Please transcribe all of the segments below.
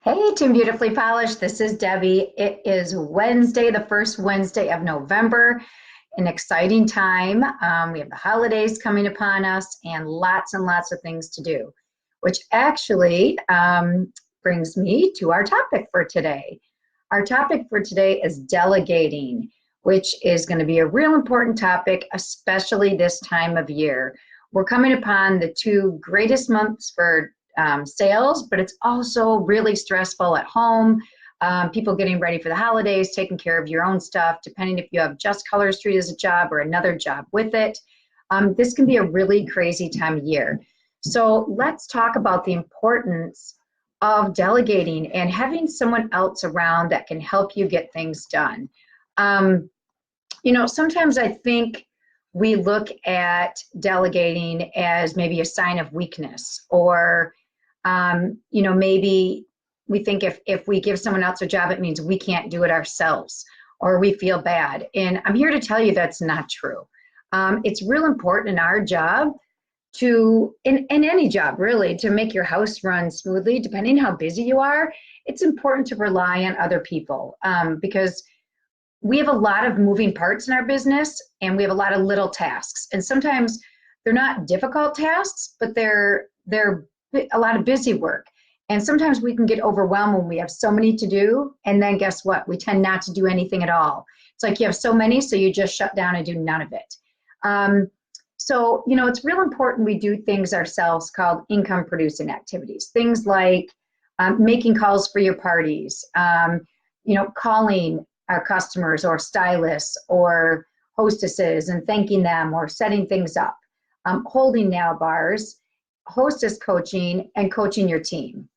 Hey, Team Beautifully Polished. This is Debbie. It is Wednesday, the first Wednesday of November, an exciting time. We have the holidays coming upon us and lots of things to do, which actually brings me to our topic for today. Our topic for today is delegating, which is going to be a real important topic, especially this time of year. We're coming upon the two greatest months for sales, but it's also really stressful at home. People getting ready for the holidays, taking care of your own stuff, depending if you have just Color Street as a job or another job with it. This can be a really crazy time of year. So let's talk about the importance of delegating and having someone else around that can help you get things done. Sometimes I think we look at delegating as maybe a sign of weakness, or maybe we think if we give someone else a job, it means we can't do it ourselves, or we feel bad. And I'm here to tell you that's not true. It's real important in our job in any job really, to make your house run smoothly, depending on how busy you are. It's important to rely on other people because we have a lot of moving parts in our business, and we have a lot of little tasks. And sometimes they're not difficult tasks, but they're a lot of busy work. And sometimes we can get overwhelmed when we have so many to do. And then guess what? We tend not to do anything at all. It's like you have so many, so you just shut down and do none of it. It's real important we do things ourselves called income producing activities. Things like making calls for your parties, calling our customers or stylists or hostesses and thanking them or setting things up, holding nail bars, hostess coaching, and coaching your team.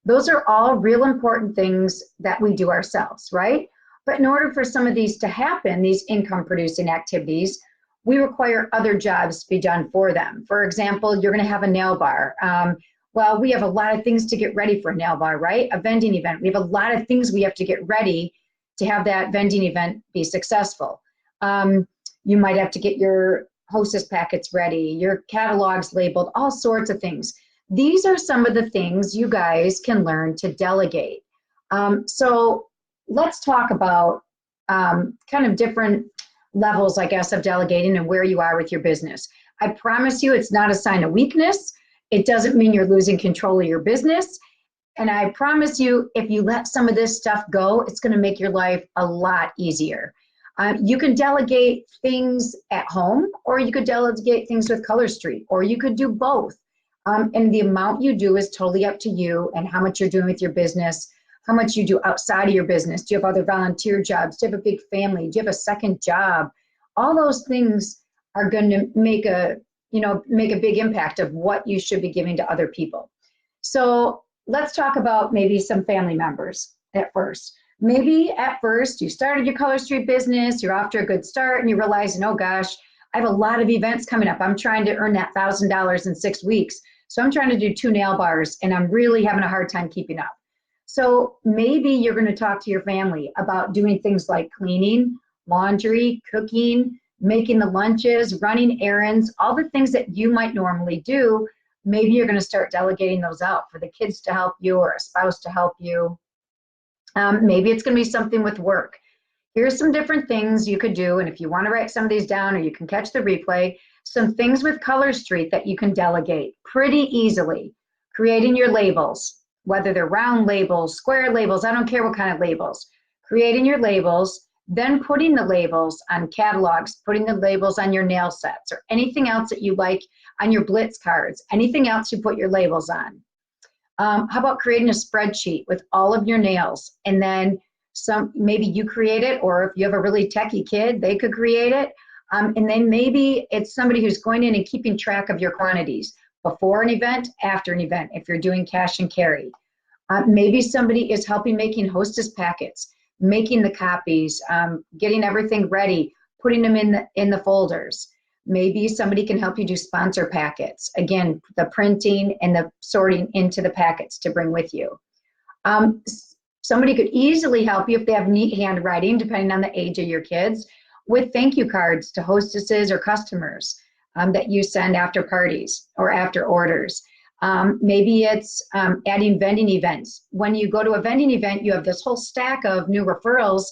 Those are all real important things that we do ourselves, right? But in order for some of these to happen, these income producing activities, we require other jobs to be done for them. For example, you're going to have a nail bar. Well, we have a lot of things to get ready for a nail bar, right? A vending event. We have a lot of things we have to get ready to have that vending event be successful. You might have to get your hostess packets ready, your catalogs labeled, all sorts of things. These are some of the things you guys can learn to delegate. So let's talk about kind of different levels, I guess, of delegating and where you are with your business. I promise you it's not a sign of weakness. It doesn't mean you're losing control of your business. And I promise you, if you let some of this stuff go, it's going to make your life a lot easier. You can delegate things at home, or you could delegate things with Color Street, or you could do both. And the amount you do is totally up to you and how much you're doing with your business, how much you do outside of your business. Do you have other volunteer jobs? Do you have a big family? Do you have a second job? All those things are going to make a big impact of what you should be giving to other people. So let's talk about maybe some family members at first. Maybe at first you started your Color Street business, you're off to a good start, and you're realizing, oh gosh, I have a lot of events coming up. I'm trying to earn that $1,000 in 6 weeks. So I'm trying to do 2 nail bars, and I'm really having a hard time keeping up. So maybe you're going to talk to your family about doing things like cleaning, laundry, cooking, making the lunches, running errands, all the things that you might normally do. Maybe you're going to start delegating those out for the kids to help you or a spouse to help you. Maybe it's going to be something with work. Here's some different things you could do. And if you want to write some of these down, or you can catch the replay, some things with Color Street that you can delegate pretty easily. Creating your labels, whether they're round labels, square labels, I don't care what kind of labels. Creating your labels, then putting the labels on catalogs, putting the labels on your nail sets, or anything else that you like on your Blitz cards, anything else you put your labels on. How about creating a spreadsheet with all of your nails, and then maybe you create it, or if you have a really techie kid, they could create it. And then maybe it's somebody who's going in and keeping track of your quantities before an event, after an event, if you're doing cash and carry. Maybe somebody is helping making hostess packets, making the copies, getting everything ready, putting them in the folders. Maybe somebody can help you do sponsor packets. Again, the printing and the sorting into the packets to bring with you. Somebody could easily help you if they have neat handwriting, depending on the age of your kids, with thank you cards to hostesses or customers that you send after parties or after orders. Maybe it's adding vending events. When you go to a vending event, you have this whole stack of new referrals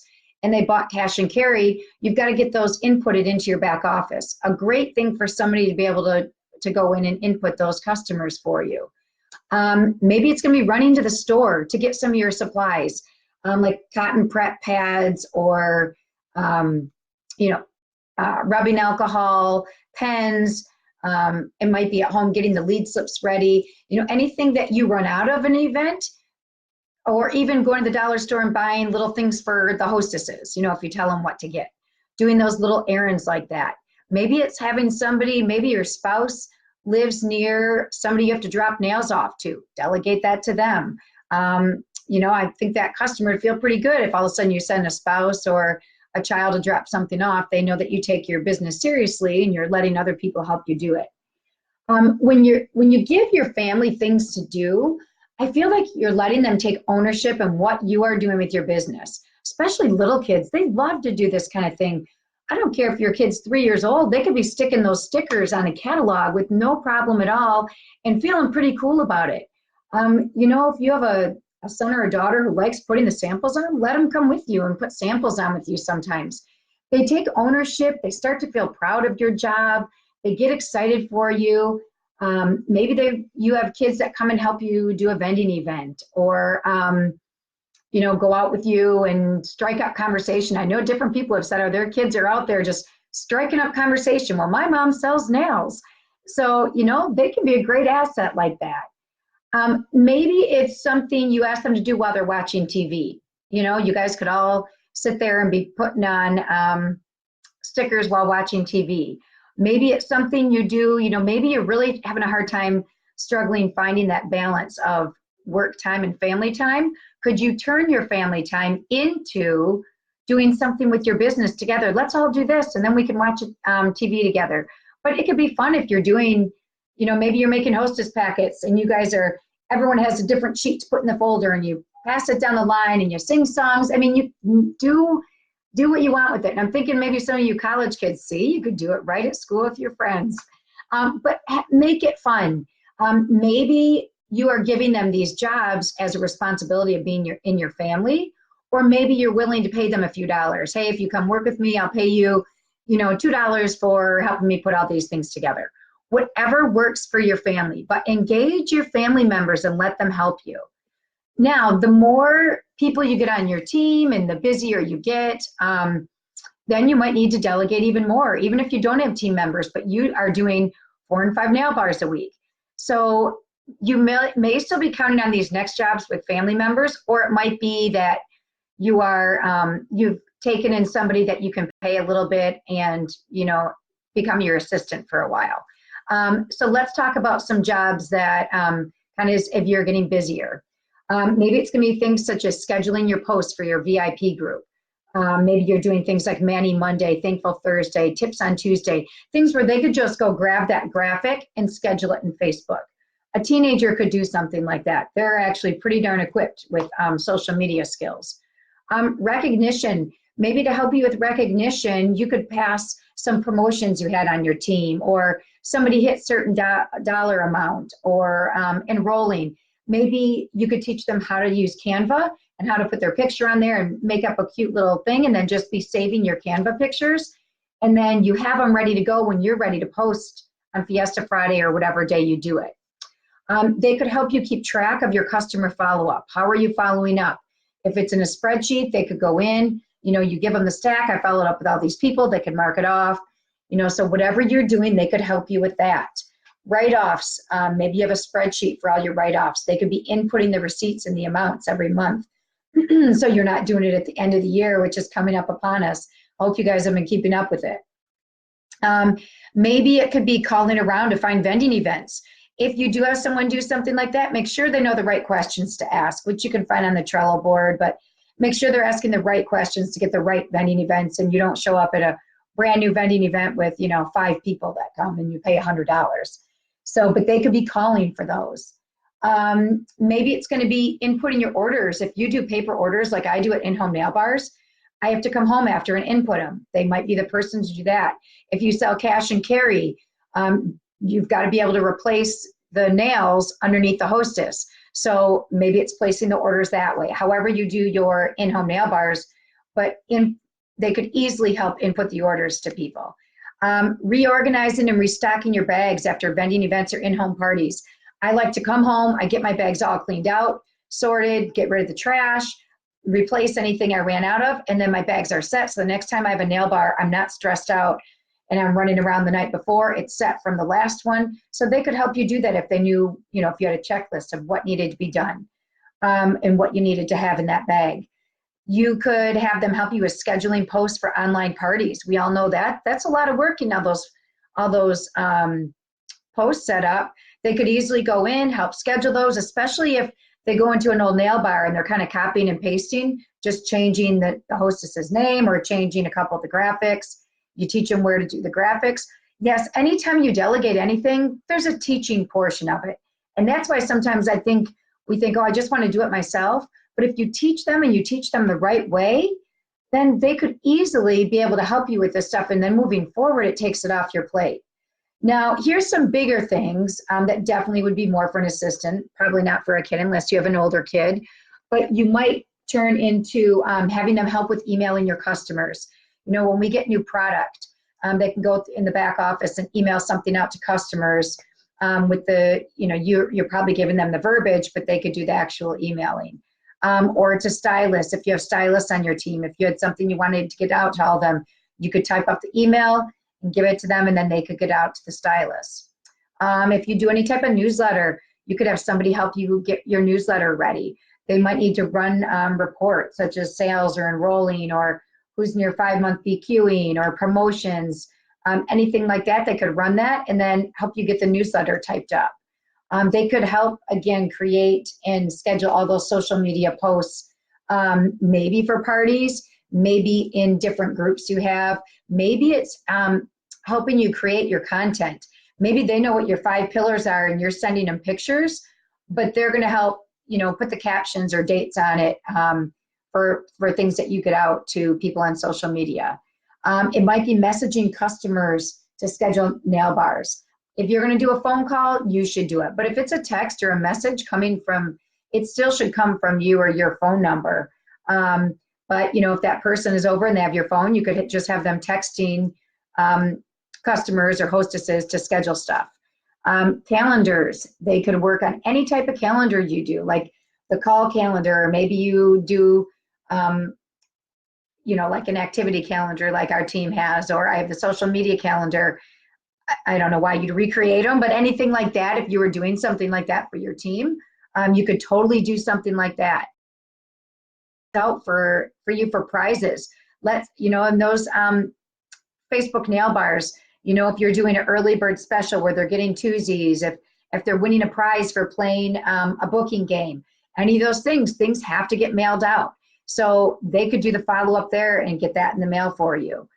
and they bought cash and carry. You've got to get those inputted into your back office. A great thing for somebody to be able to go in and input those customers for you. Maybe it's going to be running to the store to get some of your supplies, like cotton prep pads or, rubbing alcohol, pens. It might be at home getting the lead slips ready. Anything that you run out of an event, or even going to the dollar store and buying little things for the hostesses, if you tell them what to get. Doing those little errands like that. Maybe it's having somebody, maybe your spouse lives near somebody you have to drop nails off to. Delegate that to them. I think that customer would feel pretty good if all of a sudden you send a spouse or a child to drop something off. They know that you take your business seriously and you're letting other people help you do it. When you give your family things to do, I feel like you're letting them take ownership in what you are doing with your business, especially little kids. They love to do this kind of thing. I don't care if your kid's 3 years old, they could be sticking those stickers on a catalog with no problem at all and feeling pretty cool about it. If you have a son or a daughter who likes putting the samples on, let them come with you and put samples on with you sometimes. They take ownership, they start to feel proud of your job, they get excited for you. Maybe you have kids that come and help you do a vending event, or go out with you and strike up conversation. I know different people have said, their kids are out there just striking up conversation. Well, my mom sells nails. So, they can be a great asset like that. Maybe it's something you ask them to do while they're watching TV. You guys could all sit there and be putting on stickers while watching TV. Maybe it's something you do, maybe you're really having a hard time struggling finding that balance of work time and family time. Could you turn your family time into doing something with your business together? Let's all do this and then we can watch TV together. But it could be fun if you're doing, maybe you're making hostess packets and everyone has a different sheet to put in the folder and you pass it down the line and you sing songs. I mean, you do what you want with it. And I'm thinking maybe some of you college kids, you could do it right at school with your friends. But make it fun. Maybe you are giving them these jobs as a responsibility of being in your family, or maybe you're willing to pay them a few dollars. Hey, if you come work with me, I'll pay you, $2 for helping me put all these things together. Whatever works for your family, but engage your family members and let them help you. Now, the more people you get on your team and the busier you get, then you might need to delegate even more, even if you don't have team members, but you are doing 4 and 5 nail bars a week. So you may still be counting on these next jobs with family members, or it might be that you've taken in somebody that you can pay a little bit and, become your assistant for a while. So let's talk about some jobs that kind of is if you're getting busier. Maybe it's going to be things such as scheduling your posts for your VIP group. Maybe you're doing things like Manny Monday, Thankful Thursday, Tips on Tuesday, things where they could just go grab that graphic and schedule it in Facebook. A teenager could do something like that. They're actually pretty darn equipped with social media skills. Recognition, maybe to help you with recognition, you could pass some promotions you had on your team, or somebody hit certain dollar amount, or enrolling. Maybe you could teach them how to use Canva and how to put their picture on there and make up a cute little thing, and then just be saving your Canva pictures. And then you have them ready to go when you're ready to post on Fiesta Friday or whatever day you do it. They could help you keep track of your customer follow-up. How are you following up? If it's in a spreadsheet, they could go in, you give them the stack. I followed up with all these people. They could mark it off. So whatever you're doing, they could help you with that. Write-offs, maybe you have a spreadsheet for all your write-offs. They could be inputting the receipts and the amounts every month. So you're not doing it at the end of the year, which is coming up upon us. I hope you guys have been keeping up with it. Maybe it could be calling around to find vending events. If you do have someone do something like that, make sure they know the right questions to ask, which you can find on the Trello board, but make sure they're asking the right questions to get the right vending events, and you don't show up at a brand new vending event with 5 people that come and you pay $100. So, but they could be calling for those. Maybe it's going to be inputting your orders. If you do paper orders like I do at In-Home Nail Bars, I have to come home after and input them. They might be the person to do that. If you sell cash and carry, you've got to be able to replace the nails underneath the hostess. So maybe it's placing the orders that way. However you do your in-home nail bars, but they could easily help input the orders to people. Reorganizing and restocking your bags after vending events or in-home parties. I like to come home, I get my bags all cleaned out, sorted, get rid of the trash, replace anything I ran out of, and then my bags are set. So the next time I have a nail bar, I'm not stressed out and I'm running around the night before. It's set from the last one. So they could help you do that if they knew, if you had a checklist of what needed to be done and what you needed to have in that bag. You could have them help you with scheduling posts for online parties. We all know that. That's a lot of work, all those posts set up. They could easily go in, help schedule those, especially if they go into an old nail bar and they're kind of copying and pasting, just changing the hostess's name or changing a couple of the graphics. You teach them where to do the graphics. Yes, anytime you delegate anything, there's a teaching portion of it. And that's why sometimes we think, oh, I just want to do it myself. But if you teach them and you teach them the right way, then they could easily be able to help you with this stuff. And then moving forward, it takes it off your plate. Now, here's some bigger things that definitely would be more for an assistant, probably not for a kid unless you have an older kid, but you might turn into having them help with emailing your customers. When we get new product, they can go in the back office and email something out to customers with you're probably giving them the verbiage, but they could do the actual emailing. Or to stylists, if you have stylists on your team, if you had something you wanted to get out to all of them, you could type up the email and give it to them, and then they could get out to the stylists. If you do any type of newsletter, you could have somebody help you get your newsletter ready. They might need to run reports such as sales or enrolling or who's in your 5-month BQing or promotions, anything like that. They could run that and then help you get the newsletter typed up. They could help, again, create and schedule all those social media posts, maybe for parties, maybe in different groups you have. Maybe it's helping you create your content. Maybe they know what your 5 pillars are and you're sending them pictures, but they're going to help, put the captions or dates on it for things that you get out to people on social media. It might be messaging customers to schedule nail bars. If you're going to do a phone call, you should do it. But if it's a text or a message coming from, it still should come from you or your phone number. But, if that person is over and they have your phone, you could just have them texting customers or hostesses to schedule stuff. Calendars, they could work on any type of calendar you do, like the call calendar, or maybe you do, like an activity calendar like our team has, or I have the social media calendar. I don't know why you'd recreate them, but anything like that, if you were doing something like that for your team, you could totally do something like that. Out for you for prizes. And those Facebook nail bars, if you're doing an early bird special where they're getting twosies, if they're winning a prize for playing a booking game, any of those things have to get mailed out. So they could do the follow-up there and get that in the mail for you.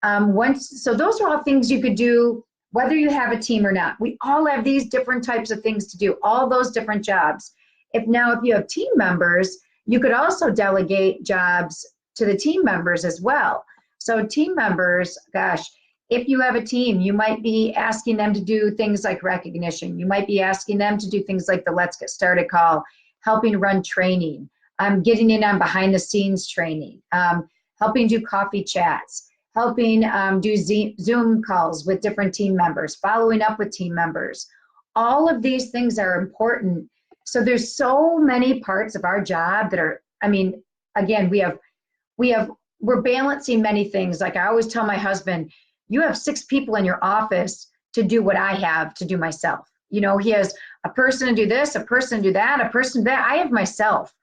So those are all things you could do, whether you have a team or not. We all have these different types of things to do, all those different jobs. If you have team members, you could also delegate jobs to the team members as well. So team members, gosh, if you have a team, you might be asking them to do things like recognition. You might be asking them to do things like the Let's Get Started call, helping run training, getting in on behind the scenes training, helping do coffee chats, helping do Zoom calls with different team members, following up with team members. All of these things are important. So there's so many parts of our job that are, again, we're balancing many things. Like I always tell my husband, you have 6 people in your office to do what I have to do myself. He has a person to do this, a person to do that, a person to that. I have myself.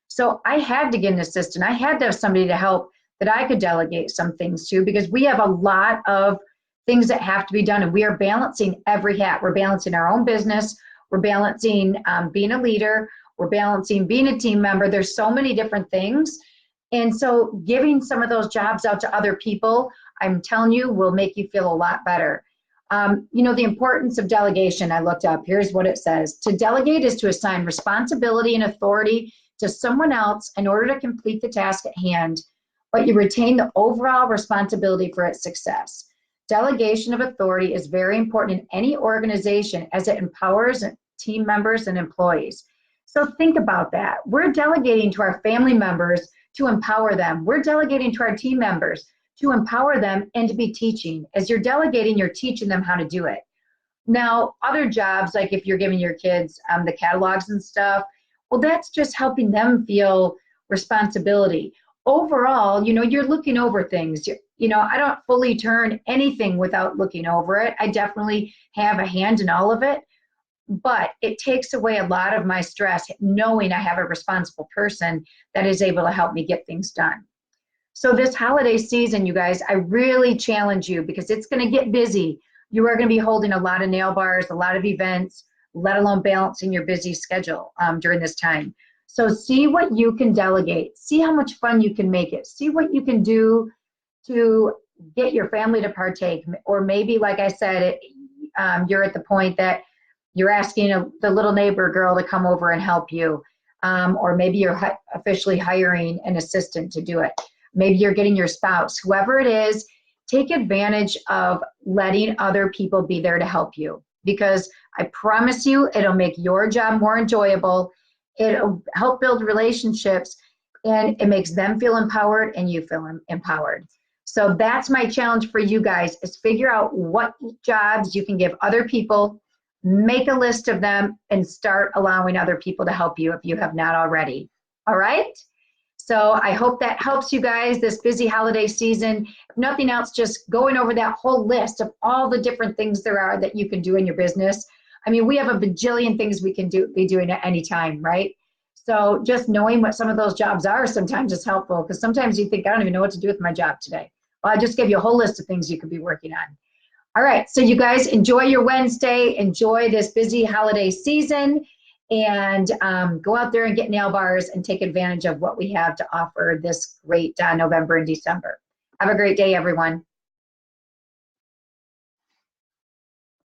So I had to get an assistant. I had to have somebody to help that I could delegate some things to, because we have a lot of things that have to be done, and we are balancing every hat. We're balancing our own business. We're balancing being a leader. We're balancing being a team member. There's so many different things. And so giving some of those jobs out to other people, I'm telling you, will make you feel a lot better. The importance of delegation, I looked up. Here's what it says. To delegate is to assign responsibility and authority to someone else in order to complete the task at hand, but you retain the overall responsibility for its success. delegation of authority is very important in any organization as it empowers team members and employees. So think about that. We're delegating to our family members to empower them. We're delegating to our team members to empower them and to be teaching. As you're delegating, you're teaching them how to do it. Now, other jobs, like if you're giving your kids the catalogs and stuff, well, that's just helping them feel responsibility. Overall, you're looking over things. I don't fully turn anything without looking over it. I definitely have a hand in all of it, but it takes away a lot of my stress knowing I have a responsible person that is able to help me get things done. So this holiday season, you guys, I really challenge you because it's going to get busy. You are going to be holding a lot of nail bars, a lot of events, let alone balancing your busy schedule during this time. So see what you can delegate. See how much fun you can make it. See what you can do to get your family to partake. Or maybe, like I said, you're at the point that you're asking the little neighbor girl to come over and help you. Or maybe you're officially hiring an assistant to do it. Maybe you're getting your spouse. Whoever it is, take advantage of letting other people be there to help you. Because I promise you, it'll make your job more enjoyable. It'll help build relationships, and it makes them feel empowered and you feel empowered. So that's my challenge for you guys, is figure out what jobs you can give other people, make a list of them, and start allowing other people to help you if you have not already. All right? So I hope that helps you guys this busy holiday season. If nothing else, just going over that whole list of all the different things there are that you can do in your business. I mean, we have a bajillion things we can be doing at any time, right? So just knowing what some of those jobs are sometimes is helpful, because sometimes you think, I don't even know what to do with my job today. Well, I just gave you a whole list of things you could be working on. All right, so you guys enjoy your Wednesday, enjoy this busy holiday season, and go out there and get nail bars and take advantage of what we have to offer this great November and December. Have a great day, everyone.